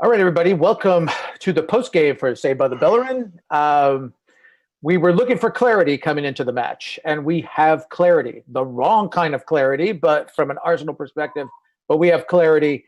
All right, everybody, welcome to the postgame for Saved by the Bellerin. We were looking for clarity coming into the match, and we have clarity. The wrong kind of clarity, but from an Arsenal perspective, but we have clarity.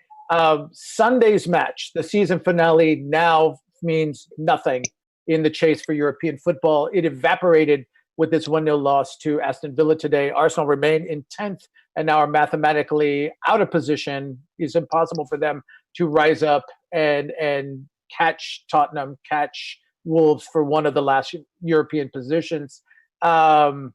Sunday's match, the season finale, now means nothing in the chase for European football. It evaporated with this 1-0 loss to Aston Villa today. Arsenal remain in 10th and now are mathematically out of position. It's impossible for them to rise up and catch Tottenham, catch Wolves for one of the last European positions. Let's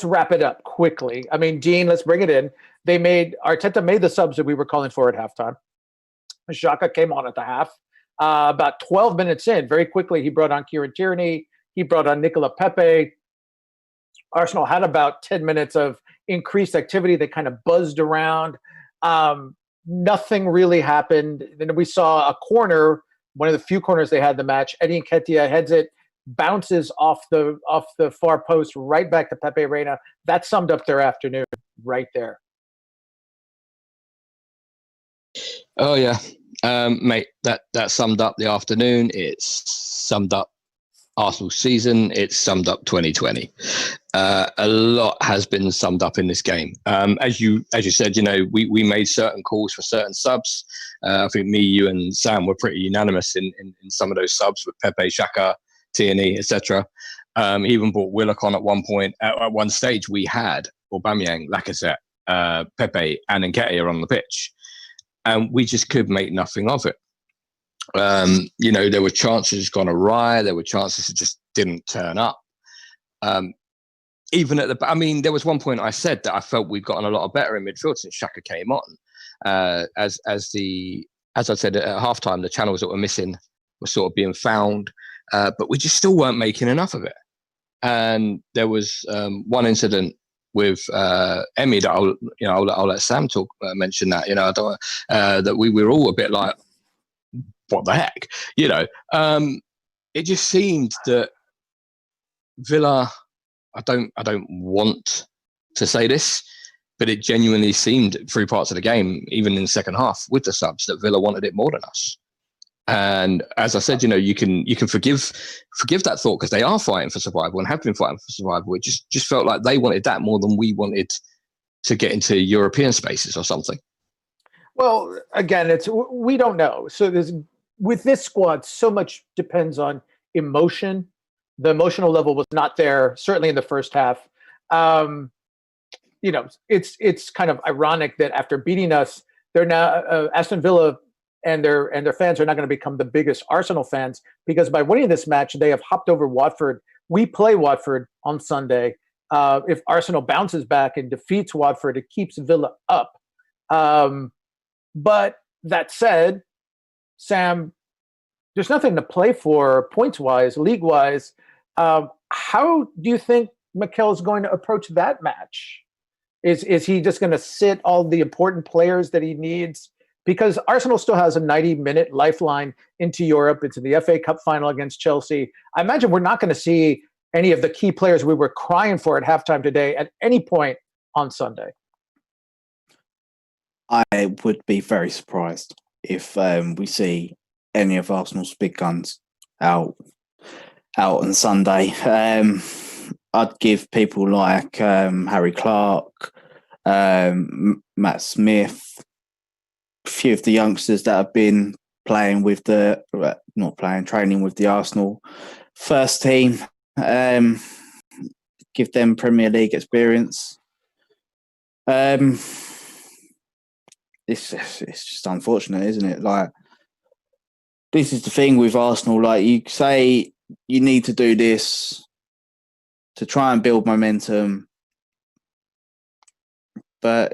wrap it up quickly. I mean, Dean, let's bring it in. Arteta made the subs that we were calling for at halftime. Xhaka came on at the half. About 12 minutes in, very quickly, he brought on Kieran Tierney. He brought on Nicola Pepe. Arsenal had about 10 minutes of increased activity. They kind of buzzed around. Nothing really happened. Then we saw a corner, one of the few corners they had in the match. Eddie Nketiah heads it, bounces off the far post right back to Pepe Reina. That summed up their afternoon right there. Oh, yeah. Mate, that summed up the afternoon. It's summed up Arsenal's season. It's summed up 2020. A lot has been summed up in this game. As you said, we made certain calls for certain subs. I think me, you, and Sam were pretty unanimous in some of those subs with Pepe, Xhaka, Tierney, etc. Even brought Willock on at one point. At one stage, we had Aubameyang, Lacazette, Pepe, and Nketiah on the pitch, and we just could make nothing of it. There were chances gone awry. There were chances that just didn't turn up. Even at there was one point I said that I felt we'd gotten a lot better in midfield since Xhaka came on. As I said at halftime, the channels that were missing were sort of being found, but we just still weren't making enough of it. And there was one incident with Emi that I'll let Sam mention that. I don't that we were all a bit like, what the heck? It just seemed that Villa, I don't want to say this, but it genuinely seemed through parts of the game, even in the second half with the subs, that Villa wanted it more than us. And as I said, you can forgive that thought because they are fighting for survival and have been fighting for survival. It just felt like they wanted that more than we wanted to get into European spaces or something. Well, again, we don't know. So with this squad, so much depends on emotion. The emotional level was not there, certainly in the first half. It's kind of ironic that after beating us, they're now Aston Villa and their fans are not going to become the biggest Arsenal fans, because by winning this match, they have hopped over Watford. We play Watford on Sunday. If Arsenal bounces back and defeats Watford, it keeps Villa up. But that said, Sam, there's nothing to play for points-wise, league-wise. How do you think Mikel's going to approach that match? Is he just going to sit all the important players that he needs? Because Arsenal still has a 90-minute lifeline into Europe. It's in the FA Cup final against Chelsea. I imagine we're not going to see any of the key players we were crying for at halftime today at any point on Sunday. I would be very surprised if we see any of Arsenal's big guns out on Sunday. I'd give people like Harry Clark, Matt Smith, a few of the youngsters that have been training with the Arsenal first team. Give them Premier League experience. It's just unfortunate, isn't it? Like, this is the thing with Arsenal. Like, you say you need to do this to try and build momentum, but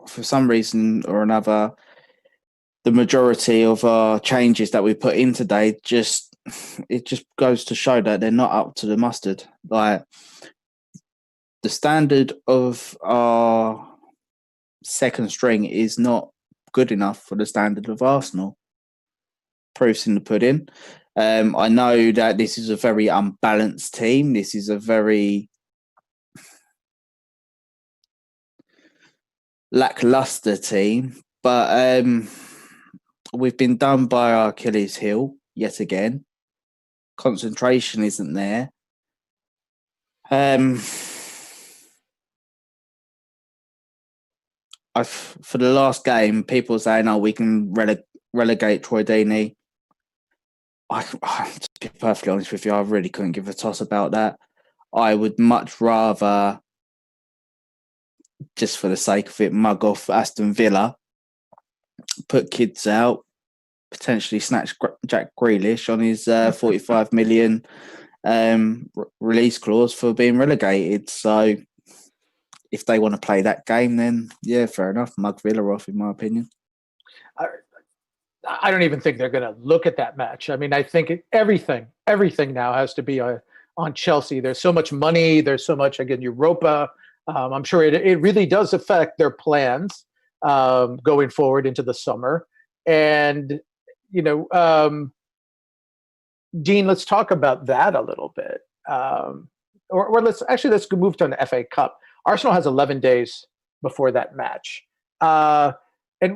for some reason or another, the majority of our changes that we put in today just goes to show that they're not up to the mustard. Like, the standard of our second string is not good enough for the standard of Arsenal. Proof's in the pudding. I know that this is a very unbalanced team. This is a very lackluster team, but we've been done by our Achilles heel yet again. Concentration isn't there. For the last game, people were saying, "Oh, we can relegate Troy Deeney." To be perfectly honest with you, I really couldn't give a toss about that. I would much rather, just for the sake of it, mug off Aston Villa, put kids out, potentially snatch Jack Grealish on his 45 million release clause for being relegated. So if they want to play that game, then yeah, fair enough. Mug Villa off, in my opinion. I don't even think they're going to look at that match. I mean, I think everything now has to be on Chelsea. There's so much money. There's so much, again, Europa. I'm sure it really does affect their plans going forward into the summer. And, Dean, let's talk about that a little bit. Or let's move to an FA Cup. Arsenal has 11 days before that match. And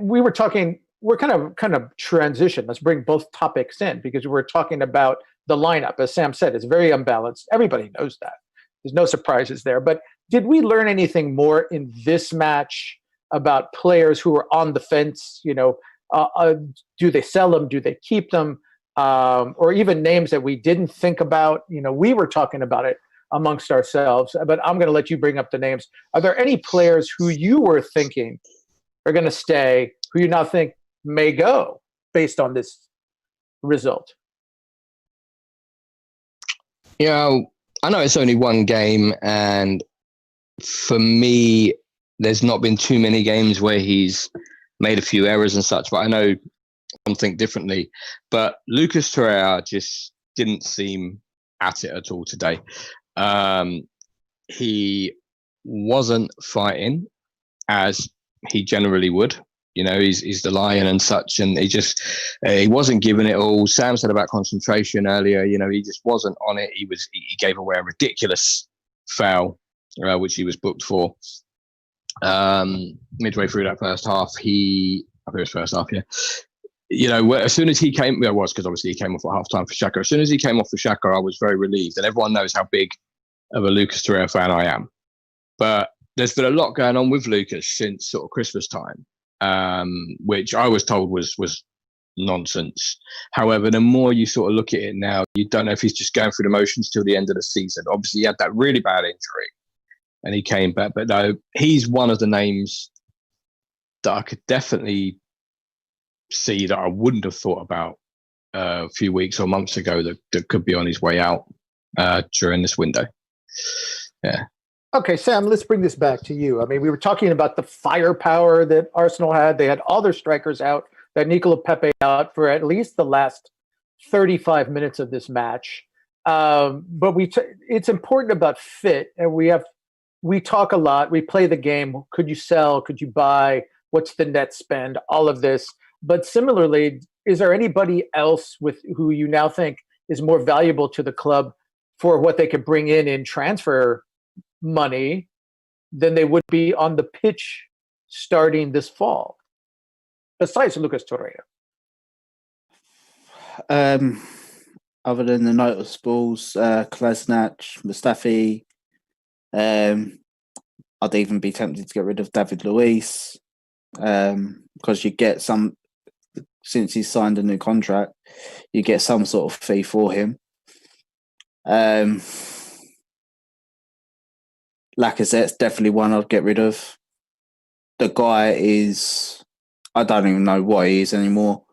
we're kind of transition. Let's bring both topics in because we're talking about the lineup. As Sam said, it's very unbalanced. Everybody knows that. There's no surprises there. But did we learn anything more in this match about players who are on the fence? Do they sell them? Do they keep them? Or even names that we didn't think about? We were talking about it amongst ourselves, but I'm going to let you bring up the names. Are there any players who you were thinking are going to stay, who you now think may go based on this result? I know it's only one game, and for me, there's not been too many games where he's made a few errors and such, but I know some think differently. But Lucas Torreira just didn't seem at it at all today. He wasn't fighting as he generally would. He's the lion and such, and he wasn't giving it all. Sam said about concentration earlier. He just wasn't on it. He gave away a ridiculous foul, which he was booked for. Midway through that first half, I think it was first half, yeah. As soon as he came, it was because obviously he came off at half time for Xhaka. As soon as he came off for Xhaka, I was very relieved, and everyone knows how big of a Lucas Torreira fan I am. But there's been a lot going on with Lucas since sort of Christmas time, which I was told was nonsense. However, the more you sort of look at it now, you don't know if he's just going through the motions till the end of the season. Obviously, he had that really bad injury, and he came back. But no, he's one of the names that I could definitely see that I wouldn't have thought about a few weeks or months ago that could be on his way out during this window. Yeah. Okay, Sam, let's bring this back to you. I mean, we were talking about the firepower that Arsenal had. They had all their strikers out. They had Nicola Pepe out for at least the last 35 minutes of this match. But it's important about fit, and we talk a lot. We play the game. Could you sell? Could you buy? What's the net spend? All of this. But similarly, is there anybody else who you now think is more valuable to the club for what they could bring in transfer money than they would be on the pitch starting this fall, besides Lucas Torreira? Other than the notables, Kolasinac, Mustafi, I'd even be tempted to get rid of David Luiz because you get some, since he's signed a new contract, you get some sort of fee for him. Lacazette's definitely one I'd get rid of. The guy I don't even know what he is anymore.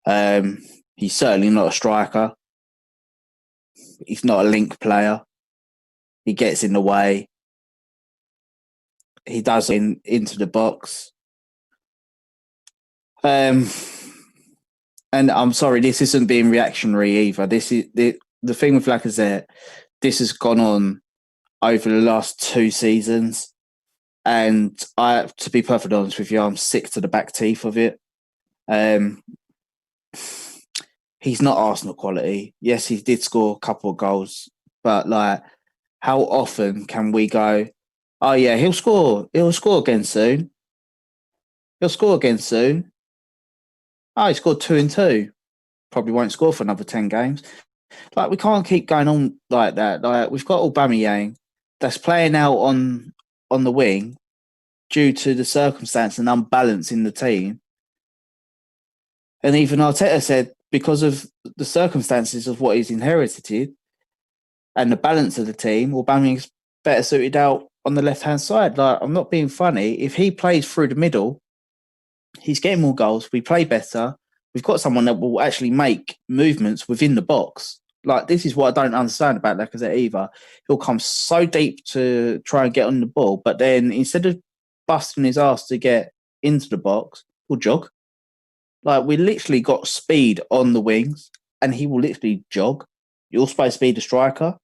He's certainly not a striker. He's not a link player. He gets in the way. He does into the box. And I'm sorry, this isn't being reactionary either. This is the thing with Lacazette. This has gone on over the last 2 seasons, and to be perfectly honest with you, I'm sick to the back teeth of it. He's not Arsenal quality. Yes, he did score a couple of goals, but how often can we go, oh yeah, he'll score again soon. He'll score again soon. Oh, he scored 2 and 2. Probably won't score for another 10 games. Like, we can't keep going on like that. Like, we've got Aubameyang that's playing out on the wing due to the circumstance and unbalance in the team. And even Arteta said, because of the circumstances of what he's inherited and the balance of the team, Aubameyang's better suited out on the left-hand side. Like, I'm not being funny. If he plays through the middle, he's getting more goals. We play better. We've got someone that will actually make movements within the box. Like, this is what I don't understand about Lacazette either. He'll come so deep to try and get on the ball, but then instead of busting his ass to get into the box, he'll jog. Like, we literally got speed on the wings, and he will literally jog. You're supposed to be the striker.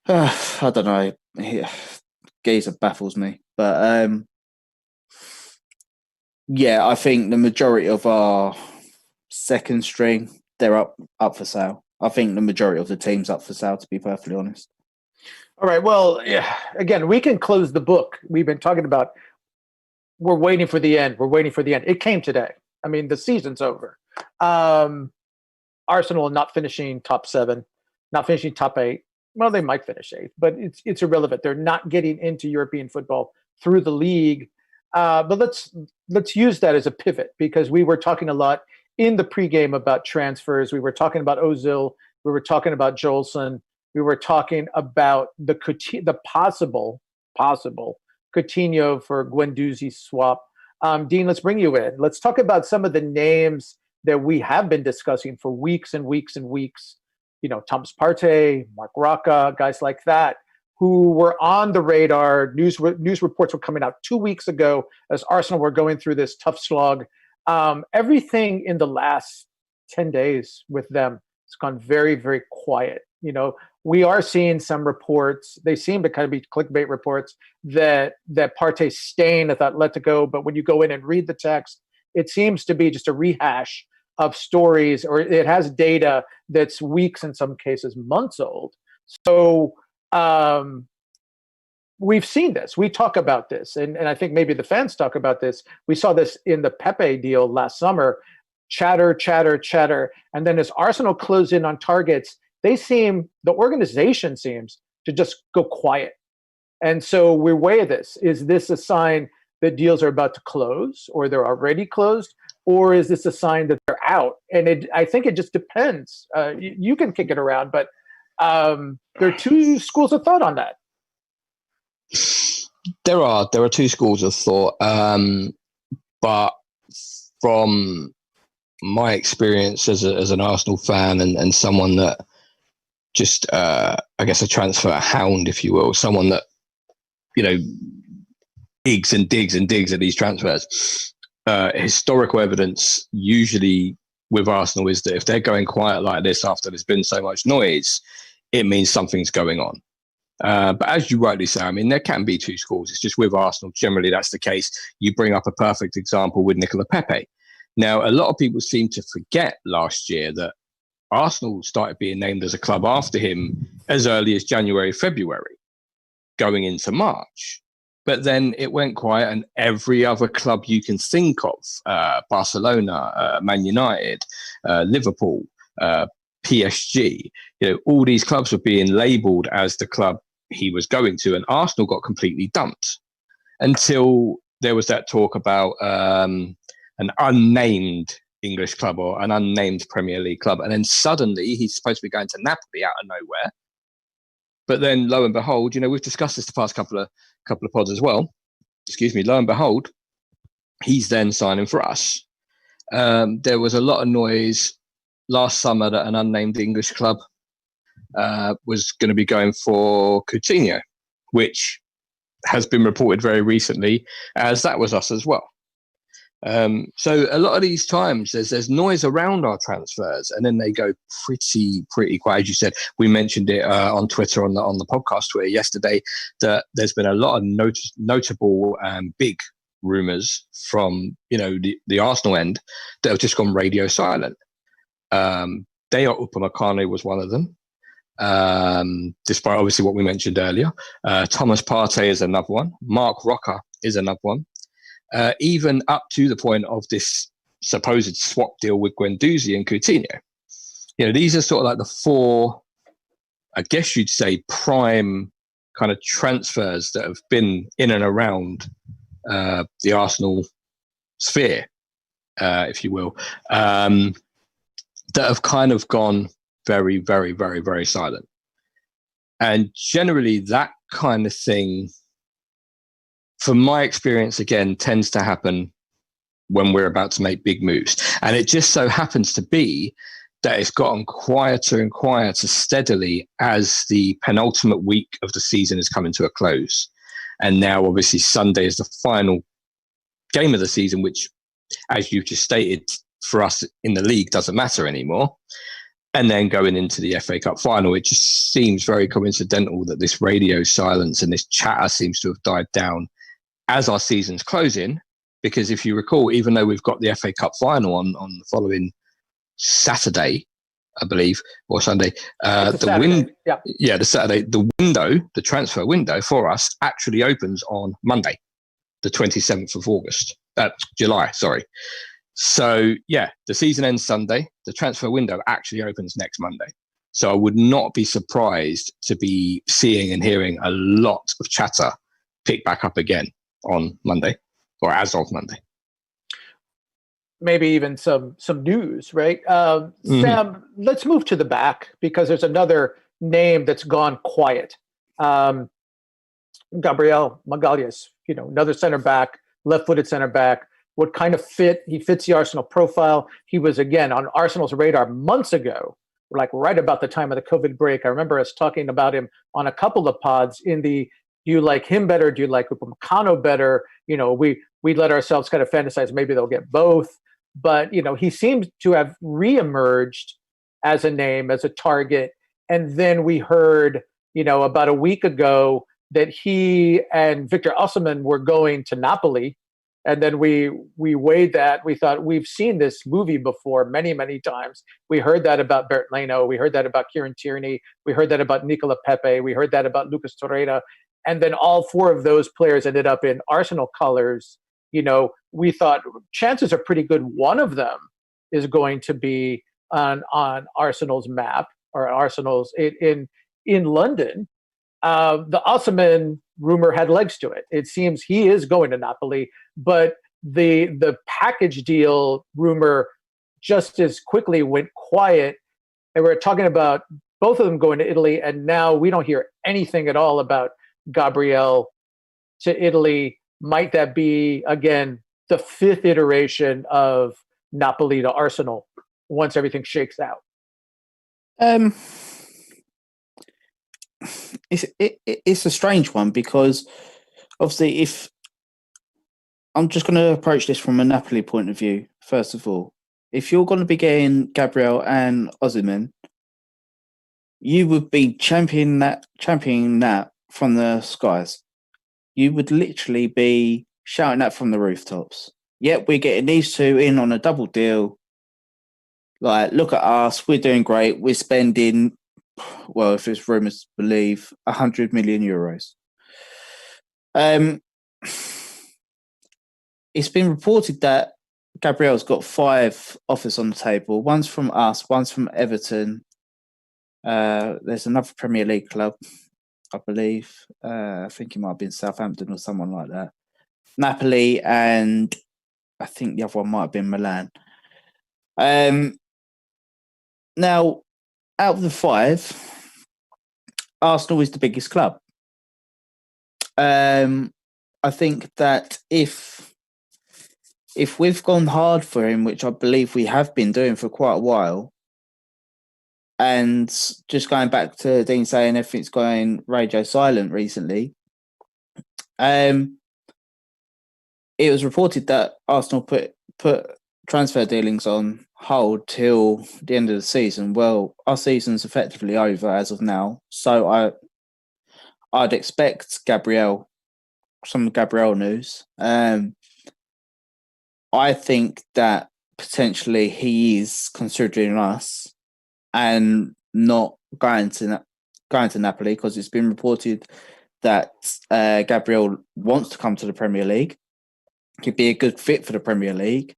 I don't know. Geezer baffles me. But, yeah, I think the majority of our second string, they're up for sale. I think the majority of the team's up for sale, to be perfectly honest. All right. Well, yeah. Again, we can close the book. We've been talking about we're waiting for the end. We're waiting for the end. It came today. I mean, the season's over. Arsenal not finishing top 7, not finishing top 8. Well, they might finish 8th, but it's irrelevant. They're not getting into European football through the league. But let's use that as a pivot, because we were talking a lot in the pregame about transfers. We were talking about Ozil. We were talking about Jolson. We were talking about the possible Coutinho for Guendouzi swap. Dean, let's bring you in. Let's talk about some of the names that we have been discussing for weeks and weeks and weeks. You know, Thomas Partey, Mark Rocca, guys like that, who were on the radar. News reports were coming out 2 weeks ago as Arsenal were going through this tough slog. Everything in the last 10 days with them has gone very, very quiet. You know, we are seeing some reports. They seem to kind of be clickbait reports that Partey's staying at Atletico. But when you go in and read the text, it seems to be just a rehash of stories, or it has data that's weeks, in some cases months old. So we've seen this. We talk about this, and I think maybe the fans talk about this. We saw this in the Pepe deal last summer. Chatter. And then as Arsenal close in on targets, the organization seems to just go quiet. And so we weigh this. Is this a sign that deals are about to close, or they're already closed? Or is this a sign that they're out? And I think it just depends. You can kick it around, but there are two schools of thought on that. There are two schools of thought, but from my experience as an Arsenal fan and someone that just I guess a transfer hound, if you will, someone that, you know, digs and digs and digs at these transfers. Historical evidence usually with Arsenal is that if they're going quiet like this after there's been so much noise, it means something's going on. But as you rightly say, I mean, there can be two schools. It's just with Arsenal, generally that's the case. You bring up a perfect example with Nicola Pepe. Now, a lot of people seem to forget last year that Arsenal started being named as a club after him as early as January, February, going into March. But then it went quiet, and every other club you can think of, Barcelona, Man United, Liverpool, PSG, you know, all these clubs were being labelled as the club he was going to, and Arsenal got completely dumped until there was that talk about an unnamed English club or an unnamed Premier League club, and then suddenly he's supposed to be going to Napoli out of nowhere. But then, lo and behold, you know, we've discussed this the past couple of pods as well. Excuse me. Lo and behold, he's then signing for us. There was a lot of noise last summer that an unnamed English club was going to be going for Coutinho, which has been reported very recently as that was us as well. So a lot of these times there's noise around our transfers, and then they go pretty quiet. As you said, we mentioned it on Twitter on the podcast Twitter yesterday that there's been a lot of notable big rumours from, you know, the Arsenal end that have just gone radio silent. Dayot Upamecano was one of them, despite obviously what we mentioned earlier. Thomas Partey is another one. Mark Rocca is another one. even up to the point of this supposed swap deal with Guendouzi and Coutinho. These are sort of like the four, I guess you'd say, prime kind of transfers that have been in and around the Arsenal sphere, if you will, that have kind of gone very, very, very, very silent. And generally that kind of thing, from my experience, again, tends to happen when we're about to make big moves. And it just so happens to be that it's gotten quieter and quieter steadily as the penultimate week of the season is coming to a close. And now, obviously, Sunday is the final game of the season, which, as you've just stated, for us in the league doesn't matter anymore. And then going into the FA Cup final, it just seems very coincidental that this radio silence and this chatter seems to have died down as our season's closing. Because if you recall, even though we've got the FA Cup final on the following Saturday, I believe, or Sunday, the Saturday, the transfer window for us actually opens on Monday, the 27th of July, sorry. So, the season ends Sunday. The transfer window actually opens next Monday. So I would not be surprised to be seeing and hearing a lot of chatter pick back up again on Monday, or as of Monday. Maybe even some news, right? Sam, let's move to the back, because there's another name that's gone quiet. Gabriel Magalhaes, another center back, left-footed center back. What kind of he fits the Arsenal profile. He was, again, on Arsenal's radar months ago, like right about the time of the COVID break. I remember us talking about him on a couple of pods in the, do you like him better? Do you like Upamecano better? We let ourselves kind of fantasize maybe they'll get both. But, he seems to have reemerged as a name, as a target. And then we heard, about a week ago that he and Victor Osimhen were going to Napoli. And then we weighed that. We thought, we've seen this movie before many, many times. We heard that about Bert Leno. We heard that about Kieran Tierney. We heard that about Nicola Pepe. We heard that about Lucas Torreira. And then all four of those players ended up in Arsenal colors. We thought chances are pretty good one of them is going to be on Arsenal's map, or Arsenal's in London. The Osimhen rumor had legs to it. It seems he is going to Napoli, but the package deal rumor just as quickly went quiet. And we're talking about both of them going to Italy, and now we don't hear anything at all about Gabriel to Italy. Might that be, again, the fifth iteration of Napoli to Arsenal once everything shakes out? It's a strange one, because obviously, if I'm just going to approach this from a Napoli point of view, first of all, if you're going to be getting Gabriel and Osimhen, you would be championing that from the skies. You would literally be shouting that from the rooftops. Yep, we're getting these two in on a double deal. Like, look at us, we're doing great. We're spending, well, if it's rumours to believe, 100 million euros. It's been reported that Gabriel's got 5 offers on the table. One's from us, one's from Everton. There's another Premier League club, I believe. I think it might have been Southampton or someone like that. Napoli, and I think the other one might have been Milan. Now, out of the 5, Arsenal is the biggest club. I think that if we've gone hard for him, which I believe we have been doing for quite a while, and just going back to Dean saying everything's going radio silent recently, it was reported that Arsenal put transfer dealings on hold till the end of the season. Well, our season's effectively over as of now, so I'd expect some Gabriel news. I think that potentially he is considering us and not going to Napoli, because it's been reported that Gabriel wants to come to the Premier League. He'd be a good fit for the Premier League.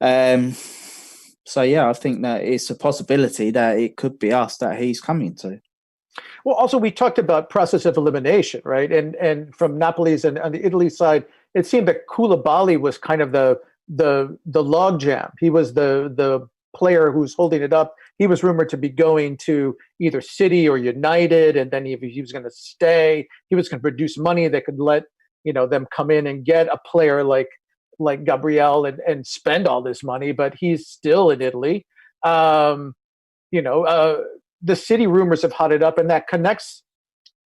So yeah, I think that it's a possibility that it could be us that he's coming to. Well, also we talked about process of elimination, right? And from Napoli's and on the Italy side, it seemed that Koulibaly was kind of the logjam. He was the player who's holding it up. He was rumored to be going to either City or United, and then he was going to stay. He was going to produce money that could let them come in and get a player like Gabriel and spend all this money, but he's still in Italy. The City rumors have hotted up, and that connects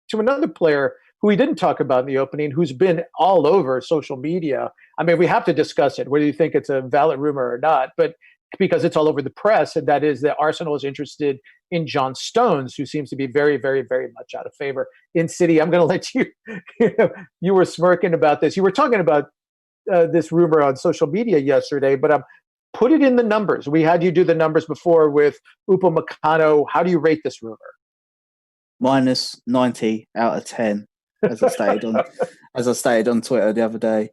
to another player who we didn't talk about in the opening, who's been all over social media. I mean, we have to discuss it, whether you think it's a valid rumor or not, but because it's all over the press, and that is that Arsenal is interested in John Stones, who seems to be very, very, very much out of favor in City. I'm going to let you, you were smirking about this. You were talking about this rumor on social media yesterday, but put it in the numbers. We had you do the numbers before with Upamecano. How do you rate this rumor? Minus 90 out of 10, as I stated on Twitter the other day.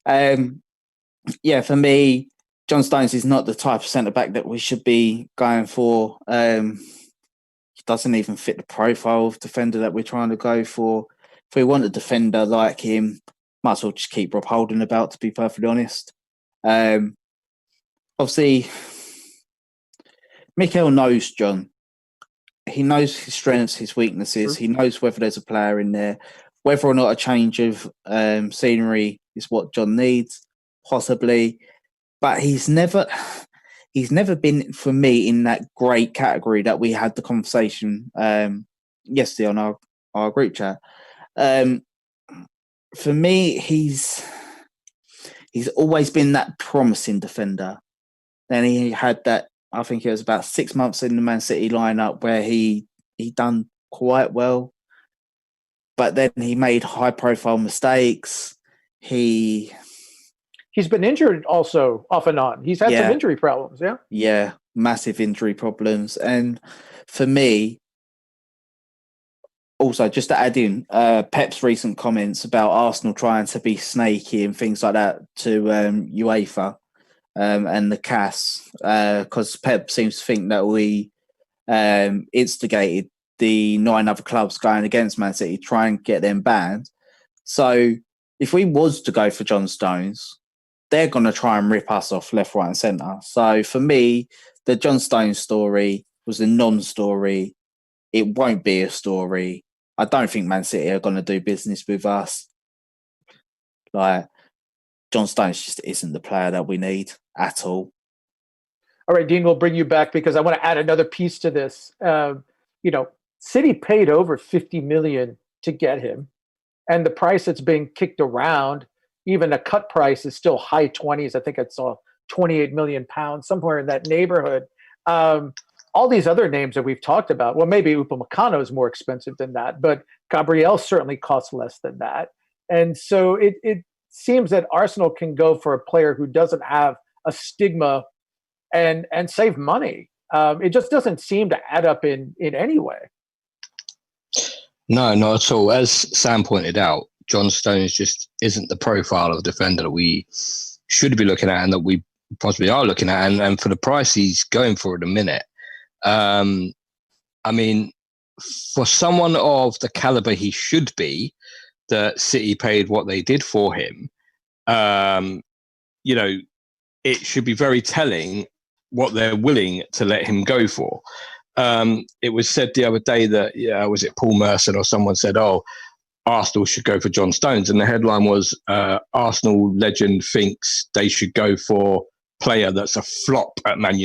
For me, John Stones is not the type of centre-back that we should be going for. He doesn't even fit the profile of defender that we're trying to go for. If we want a defender like him, might as well just keep Rob Holding about, to be perfectly honest. Obviously, Mikel knows John. He knows his strengths, his weaknesses. He knows whether there's a player in there, whether or not a change of scenery is what John needs, possibly. But he's never been, for me, in that great category that we had the conversation yesterday on our group chat. For me, he's always been that promising defender. Then he had that, I think it was about 6 months in the Man City lineup where he done quite well. But then he made high-profile mistakes. He's been injured also off and on. He's had some injury problems, yeah? Yeah, massive injury problems. And for me, also, just to add in, Pep's recent comments about Arsenal trying to be snaky and things like that to UEFA and the CAS, because Pep seems to think that we instigated the 9 other clubs going against Man City, try and get them banned. So if we was to go for John Stones, they're going to try and rip us off left, right and centre. So for me, the John Stones story was a non-story. It won't be a story. I don't think Man City are going to do business with us. John Stones just isn't the player that we need at all. All right, Dean, we'll bring you back because I want to add another piece to this. City paid over $50 million to get him, and the price that's being kicked around, even the cut price, is still high 20s. I think I saw 28 million pounds, somewhere in that neighborhood. All these other names that we've talked about, well, maybe Upamecano is more expensive than that, but Gabriel certainly costs less than that. And so it seems that Arsenal can go for a player who doesn't have a stigma and save money. It just doesn't seem to add up in any way. No, not at all. As Sam pointed out, John Stones just isn't the profile of defender that we should be looking at and that we possibly are looking at. And for the price he's going for at the minute, I mean, for someone of the caliber he should be, that City paid what they did for him, it should be very telling what they're willing to let him go for. It was said the other day that, was it Paul Merson or someone said, Arsenal should go for John Stones. And the headline was, Arsenal legend thinks they should go for player that's a flop at Man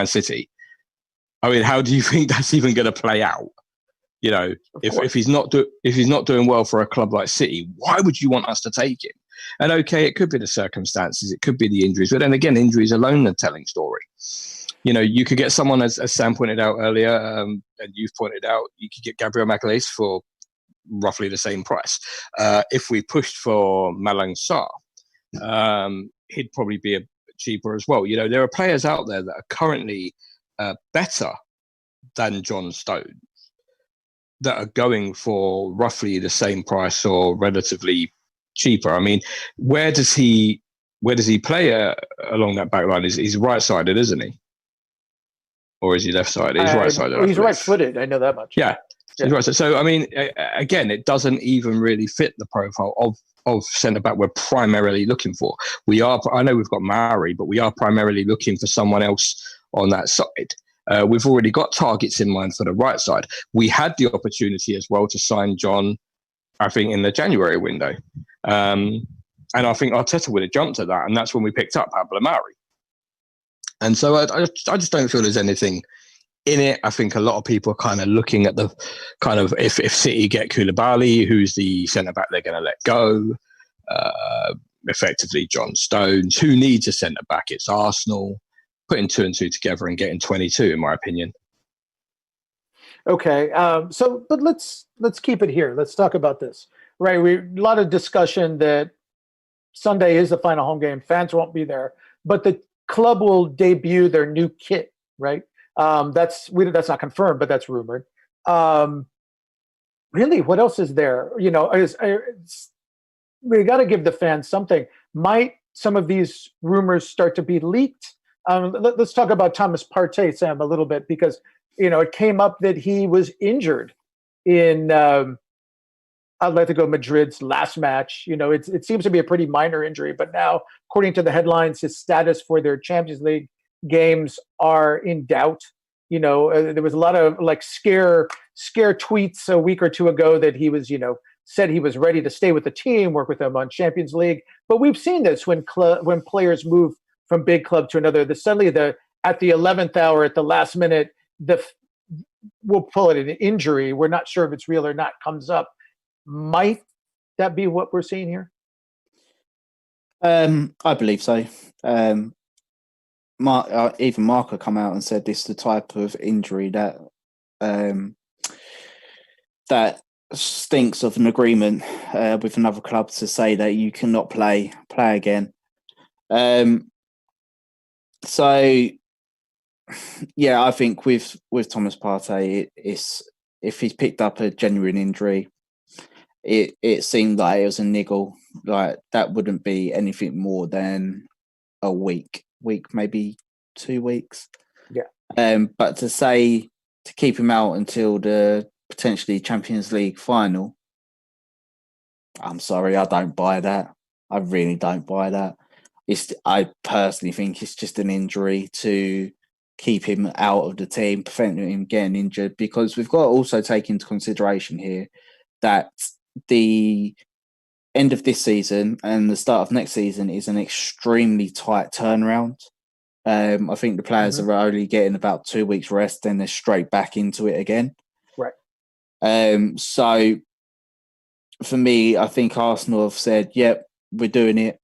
City. I mean, how do you think that's even going to play out? If he's not doing well for a club like City, why would you want us to take him? And okay, it could be the circumstances, it could be the injuries, but then again, injuries alone are a telling story. You could get someone, as Sam pointed out earlier, and you've pointed out, you could get Gabriel Magalhaes for roughly the same price. If we pushed for Malang Sarr, he'd probably be a cheaper as well. There are players out there that are currently better than John Stones that are going for roughly the same price or relatively cheaper. I mean, where does he play along that back line? He's right-sided, isn't he? Or is he left-sided? He's right-sided. He's right-footed. I know that much. Yeah. He's right. So, I mean, again, it doesn't even really fit the profile of centre-back we're primarily looking for. I know we've got Maori, but we are primarily looking for someone else on that side. We've already got targets in mind for the right side. We had the opportunity as well to sign John, I think, in the January window. And I think Arteta would have jumped at that, and that's when we picked up Pablo Maori. And so I just don't feel there's anything in it. I think a lot of people are kind of looking at the kind of if City get Koulibaly, who's the centre-back they're going to let go? Effectively, John Stones. Who needs a centre-back? It's Arsenal. Putting 2 and 2 together and getting 22, in my opinion. Okay, but let's keep it here. Let's talk about this. Right, a lot of discussion that Sunday is the final home game. Fans won't be there, but the club will debut their new kit. Right, that's not confirmed, but that's rumored. Really, what else is there? You know, we got to give the fans something. Might some of these rumors start to be leaked? Let's talk about Thomas Partey, Sam, a little bit, because, you know, it came up that he was injured in Atletico Madrid's last match. You know, it seems to be a pretty minor injury, but now, according to the headlines, his status for their Champions League games are in doubt. You know, there was a lot of like scare tweets a week or two ago that he was, you know, said he was ready to stay with the team, work with them on Champions League. But we've seen this when players move from big club to another. Suddenly at the 11th hour, at the last minute, we'll pull it an injury. We're not sure if it's real or not. Comes up. Might that be what we're seeing here? I believe so. Even Marco come out and said this is the type of injury that that stinks of an agreement with another club to say that you cannot play again. So, yeah, I think with Thomas Partey, it's if he's picked up a genuine injury, it seemed like it was a niggle. Like that wouldn't be anything more than a week, maybe 2 weeks. Yeah. But to keep him out until the potentially Champions League final, I'm sorry, I don't buy that. I really don't buy that. I personally think it's just an injury to keep him out of the team, preventing him getting injured, because we've got to also take into consideration here that the end of this season and the start of next season is an extremely tight turnaround. I think the players are only getting about 2 weeks rest, then they're straight back into it again. Right. So for me, I think Arsenal have said, yep, we're doing it.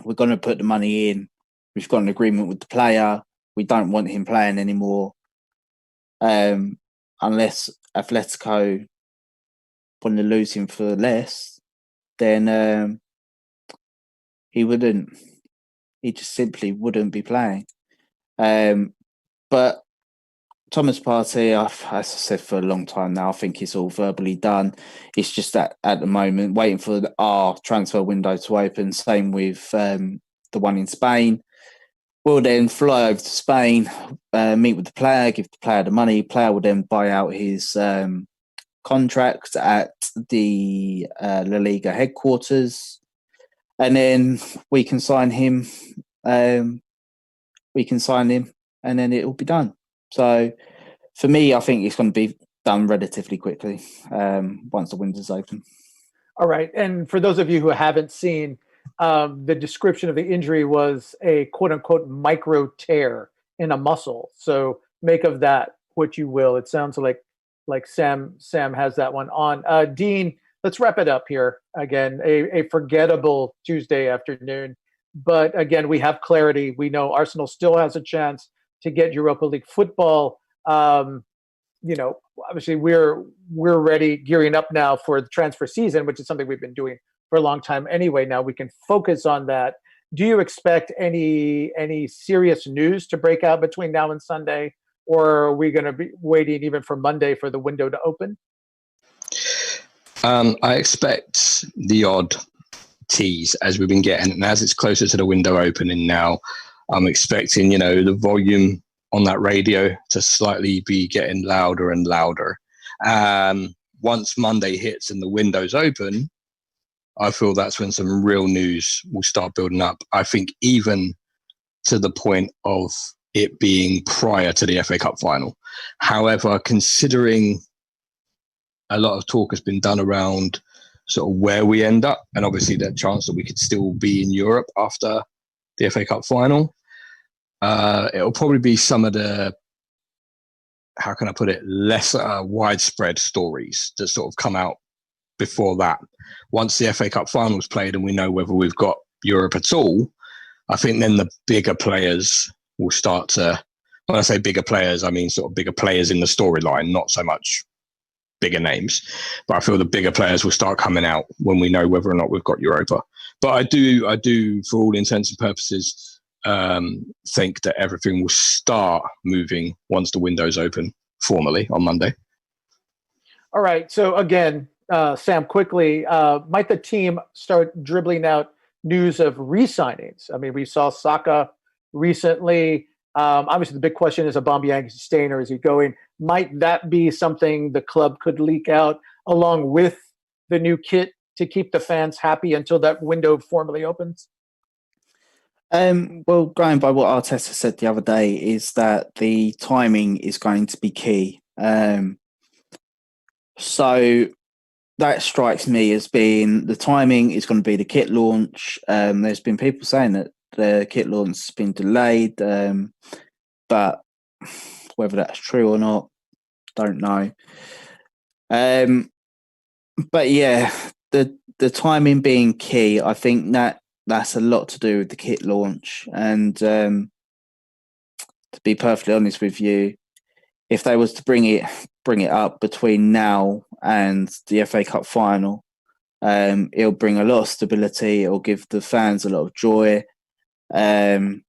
We're going to put the money in. We've got an agreement with the player. We don't want him playing anymore. Unless Atletico want to lose him for less, then he wouldn't. He just simply wouldn't be playing. But Thomas Partey, as I said for a long time now, I think it's all verbally done. It's just that at the moment, waiting for our transfer window to open. Same with the one in Spain. We'll then fly over to Spain, meet with the player, give the player the money. Player will then buy out his contract at the La Liga headquarters, and then we can sign him. And then it will be done. So for me, I think it's going to be done relatively quickly once the window's open. All right. And for those of you who haven't seen, the description of the injury was a quote unquote micro tear in a muscle. So make of that what you will. It sounds like Sam has that one on. Dean, let's wrap it up here. Again, a forgettable Tuesday afternoon. But again, we have clarity. We know Arsenal still has a chance to get Europa League football. You know, obviously we're ready, gearing up now for the transfer season, which is something we've been doing for a long time anyway. Now we can focus on that. Do you expect any serious news to break out between now and Sunday, or are we going to be waiting even for Monday for the window to open? I expect the odd tease as we've been getting. And as it's closer to the window opening now, I'm expecting, the volume on that radio to slightly be getting louder and louder. Once Monday hits and the window's open, I feel that's when some real news will start building up. I think even to the point of it being prior to the FA Cup final. However, considering a lot of talk has been done around sort of where we end up, and obviously the chance that we could still be in Europe after the FA Cup final, it'll probably be some of the, how can I put it, lesser widespread stories that sort of come out before that. Once the FA Cup final's played and we know whether we've got Europe at all, I think then the bigger players will start to, when I say bigger players, I mean sort of bigger players in the storyline, not so much bigger names. But I feel the bigger players will start coming out when we know whether or not we've got Europa. But I do, for all intents and purposes, think that everything will start moving once the window's open formally on Monday. All right. So again, Sam, quickly, might the team start dribbling out news of re-signings? I mean, we saw Saka recently. Obviously, the big question is, Aubameyang staying or is he going? Might that be something the club could leak out along with the new kit to keep the fans happy until that window formally opens? Well, going by what Arteta said the other day, is that the timing is going to be key. So that strikes me as being the timing is going to be the kit launch. There's been people saying that the kit launch has been delayed, but whether that's true or not, don't know. But yeah, the timing being key, I think that's a lot to do with the kit launch. And to be perfectly honest with you, if they was to bring it up between now and the FA Cup final, it'll bring a lot of stability. It'll give the fans a lot of joy. I'll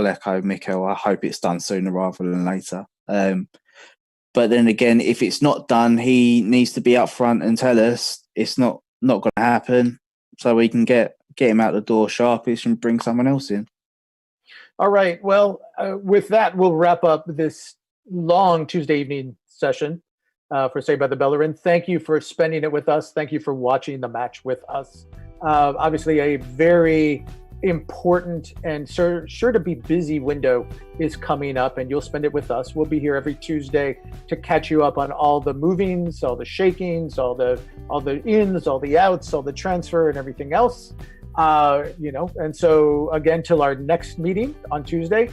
echo Mikel. I hope it's done sooner rather than later. But then again, if it's not done, he needs to be upfront and tell us it's not going to happen, so we can get him out the door sharpish and bring someone else in. All right. Well, with that, we'll wrap up this long Tuesday evening session for Saved by the Bellerin. Thank you for spending it with us. Thank you for watching the match with us. Obviously, a very important and sure to be busy window is coming up, and you'll spend it with us. We'll be here every Tuesday to catch you up on all the movings, all the shakings, all the ins, all the outs, all the transfer and everything else. And so again, till our next meeting on Tuesday,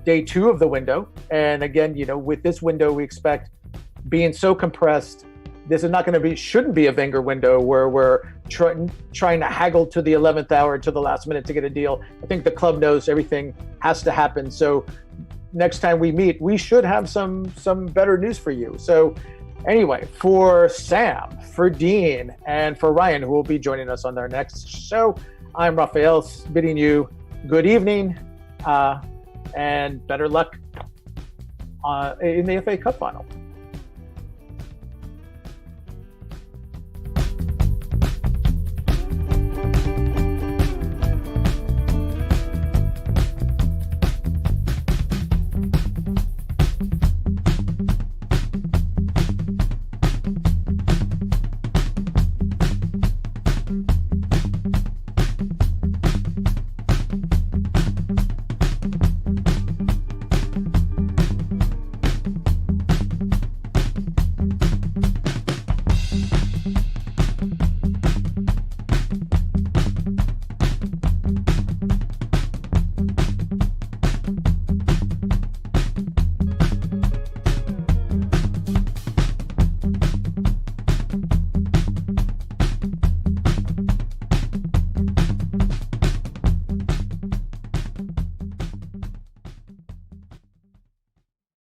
day 2 of the window. And again, with this window, we expect being so compressed, this is not going to be, shouldn't be a Wenger window where we're trying to haggle to the 11th hour to the last minute to get a deal. I think the club knows everything has to happen. So next time we meet, we should have some better news for you. So anyway, for Sam, for Dean, and for Ryan, who will be joining us on our next show, I'm Raphael, bidding you good evening and better luck in the FA Cup final.